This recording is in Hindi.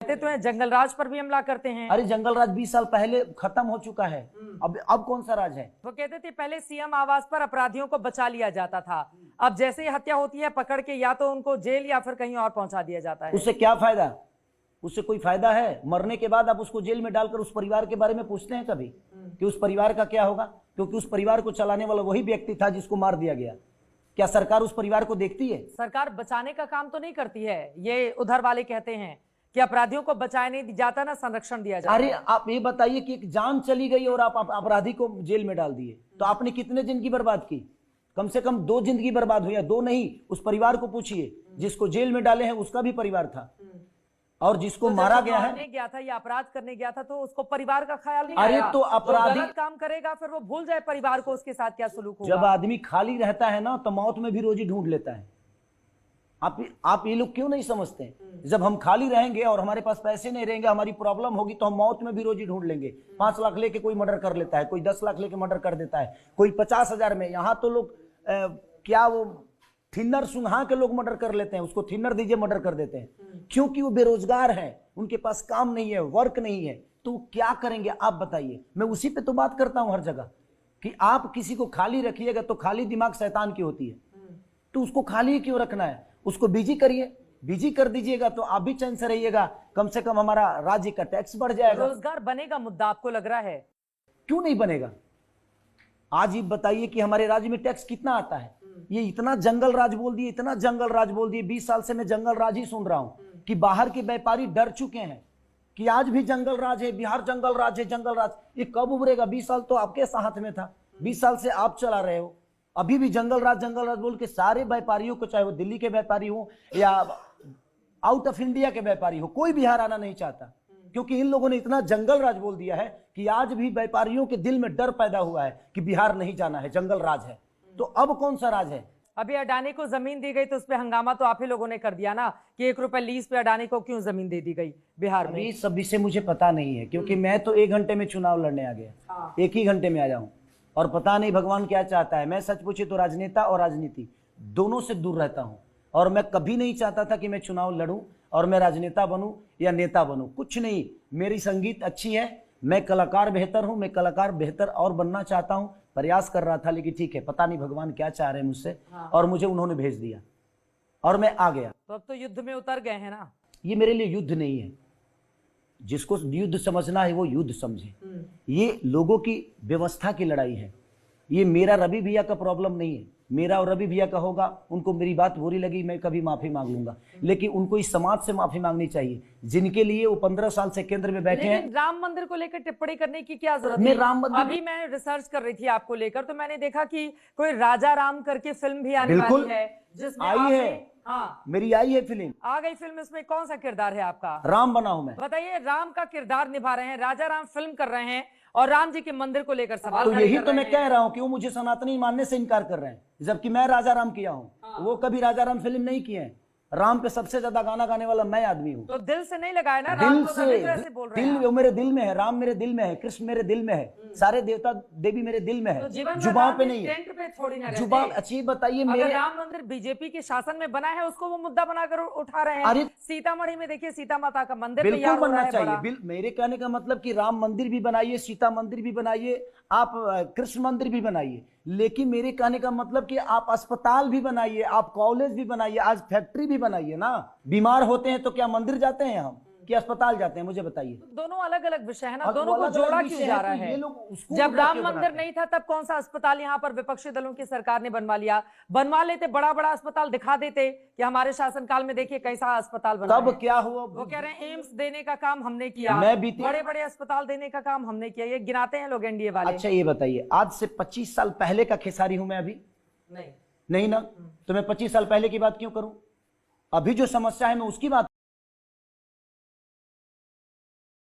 कहते तो हैं जंगल राज पर भी हमला करते हैं। अरे जंगल राज 20 साल पहले खत्म हो चुका है। अब कौन सा राज है? वो कहते थे पहले सीएम आवास पर अपराधियों को बचा लिया जाता था, अब जैसे ही हत्या होती है पकड़ के या तो उनको जेल या फिर कहीं और पहुंचा दिया जाता है। उससे क्या फायदा? उससे कोई फायदा है? मरने के बाद आप उसको जेल में डालकर उस परिवार के बारे में पूछते हैं कभी कि उस परिवार का क्या होगा? क्योंकि उस परिवार को चलाने वाला वही व्यक्ति था जिसको मार दिया गया। क्या सरकार उस परिवार को देखती है? सरकार बचाने का काम तो नहीं करती है। ये उधर वाले कहते हैं कि अपराधियों को बचाया नहीं जाता ना, संरक्षण दिया जाता। अरे आप ये बताइए कि एक जान चली गई और आप अपराधी को जेल में डाल दिए, तो आपने कितने जिंदगी बर्बाद की? कम से कम 2 जिंदगी बर्बाद हुई है। 2 नहीं, उस परिवार को पूछिए जिसको जेल में डाले हैं उसका भी परिवार था, और जिसको मारा गया है गया था या अपराध करने गया था तो उसको परिवार का ख्याल नहीं अरे आया। तो अपराधी गलत काम करेगा फिर वो भूल जाए परिवार को, उसके साथ क्या सलूक होगा। जब आदमी खाली रहता है ना तो मौत में भी रोजी ढूंढ लेता है। आप ये लोग क्यों नहीं समझते? जब हम खाली रहेंगे और हमारे पास पैसे नहीं रहेंगे, हमारी प्रॉब्लम होगी, तो हम मौत में भी रोजी ढूंढ लेंगे। 5 लाख लेके कोई मर्डर कर लेता है, कोई 10 लाख लेके मर्डर कर देता है, कोई 50,000 में। यहाँ तो लोग क्या वो थिनर सुंघा के लोग मर्डर कर लेते हैं, उसको थिनर दीजिए मर्डर कर देते हैं, क्योंकि वो बेरोजगार है, उनके पास काम नहीं है, वर्क नहीं है। तो क्या करेंगे आप बताइए? मैं उसी पे तो बात करता हूं हर जगह कि आप किसी को खाली रखिएगा तो खाली दिमाग शैतान की होती है, तो उसको खाली क्यों रखना है? उसको बिजी करिए, बिजी कर दीजिएगा तो आप भी चैन से रहिएगा। कम से कम हमारा राज्य का टैक्स बढ़ जाएगा। रोजगार बनेगा मुद्दा आपको लग रहा है? क्यों नहीं बनेगा? आज ये बताइए कि हमारे राज्य में टैक्स कितना आता है? ये इतना जंगल राज बोल दिए, इतना जंगल राज बोल दिए। 20 साल से मैं जंगल राज ही सुन रहा हूं कि बाहर के व्यापारी डर चुके हैं कि आज भी जंगल राज है, बिहार जंगल राज है, जंगल राज। ये कब उभरेगा? 20 साल तो आपके हाथ में था, 20 साल से आप चला रहे हो, अभी भी जंगल राज बोल के सारे व्यापारियों को, चाहे वो दिल्ली के व्यापारी हो या आउट ऑफ इंडिया के व्यापारी हो, कोई बिहार आना नहीं चाहता, क्योंकि इन लोगों ने इतना जंगल राज बोल दिया है कि आज भी व्यापारियों के दिल में डर पैदा हुआ है कि बिहार नहीं जाना है, जंगल राज है। तो अब कौन सा राज है? अभी अडानी को जमीन दी गई तो उस पे हंगामा तो आप ही लोगों ने कर दिया ना कि 1 रुपए लीज पे अडानी को क्यों जमीन दे दी गई बिहार में? सब विषय मुझे पता नहीं है, क्योंकि मैं तो 1 घंटे में चुनाव लड़ने आ गया, 1 ही घंटे में आ जाऊं, और पता नहीं भगवान क्या चाहता है। मैं सच पूछे तो राजनेता और राजनीति दोनों से दूर रहता हूं, और मैं कभी नहीं चाहता था कि मैं चुनाव लड़ूं और मैं राजनेता बनूं या नेता बनूं, कुछ नहीं। मेरी संगीत अच्छी है, मैं कलाकार बेहतर हूं, मैं कलाकार बेहतर और बनना चाहता हूं, प्रयास कर रहा था, लेकिन ठीक है, पता नहीं भगवान क्या चाह रहे हैं मुझसे, और मुझे उन्होंने भेज दिया और मैं आ गया। तो अब तो युद्ध में उतर गए हैं ना? ये मेरे लिए युद्ध नहीं है, जिसको युद्ध समझना है वो युद्ध समझे। ये लोगों की व्यवस्था की लड़ाई है। ये मेरा रवि भैया का प्रॉब्लम नहीं है, मेरा और रवि भैया का होगा, उनको मेरी बात बुरी लगी, मैं कभी माफी मांग लूंगा, लेकिन उनको इस समाज से माफी मांगनी चाहिए जिनके लिए वो 15 साल से केंद्र में बैठे हैं। राम मंदिर को लेकर टिप्पणी करने की क्या जरूरत है? राम मंदिर अभी मैं रिसर्च कर रही थी आपको लेकर, तो मैंने देखा कि कोई राजा राम करके फिल्म भी आने वाली है, जिसमें आई है। हाँ, मेरी आई है फिल्म, आ गई फिल्म। इसमें कौन सा किरदार है आपका? राम बना हूं मैं। बताइए, राम का किरदार निभा रहे हैं, राजा राम फिल्म कर रहे हैं और राम जी के मंदिर को लेकर सवाल। तो यही तो मैं कह रहा हूं कि वो मुझे सनातनी मानने से इनकार कर रहे हैं, जबकि मैं राजा राम किया हूं। वो कभी राजा राम फिल्म नहीं किए हैं। राम पे सबसे ज्यादा गाना गाने वाला मैं आदमी हूँ। तो दिल से नहीं लगाया ना? दिल से बोल रहे हैं। दिल मेरे दिल में है, राम मेरे दिल में है, कृष्ण मेरे दिल में है, सारे देवता देवी मेरे दिल में है, तो जुबान पे नहीं है। पे थोड़ी ना जुबान अच्छी बताइए। मेरे राम मंदिर बीजेपी के शासन में बना है, उसको वो मुद्दा बनाकर उठा रहे हैं। अरे सीतामढ़ी में देखिए, सीता माता का मंदिर बिल्कुल बनना चाहिए। मेरे कहने का मतलब कि राम मंदिर भी बनाइए, सीता मंदिर भी बनाइए, आप कृष्ण मंदिर भी बनाइए, लेकिन मेरे कहने का मतलब कि आप अस्पताल भी बनाइए, आप कॉलेज भी बनाइए, आज फैक्ट्री भी बनाइए ना। बीमार होते हैं तो क्या मंदिर जाते हैं हम कि अस्पताल जाते हैं? मुझे बताइए। दोनों अलग अलग विषय है ना, दोनों को जोड़ा क्यों जा रहा है? जब राम मंदिर नहीं था तब कौन सा अस्पताल यहाँ पर विपक्षी दलों की सरकार ने बनवा लिया? बनवा लेते, बड़ा बड़ा अस्पताल दिखा देते कि हमारे शासनकाल में देखिए कैसा अस्पताल बना। तब क्या हुआ? वो कह रहे हैं एम्स देने का काम हमने किया, बड़े बड़े अस्पताल देने का काम हमने किया, ये गिनाते हैं लोग एनडीए वाले। अच्छा ये बताइए, आज से 25 साल पहले का खेसारी हूं मैं अभी? नहीं ना, तो मैं 25 साल पहले की बात क्यों करूं? अभी जो समस्या है मैं उसकी बात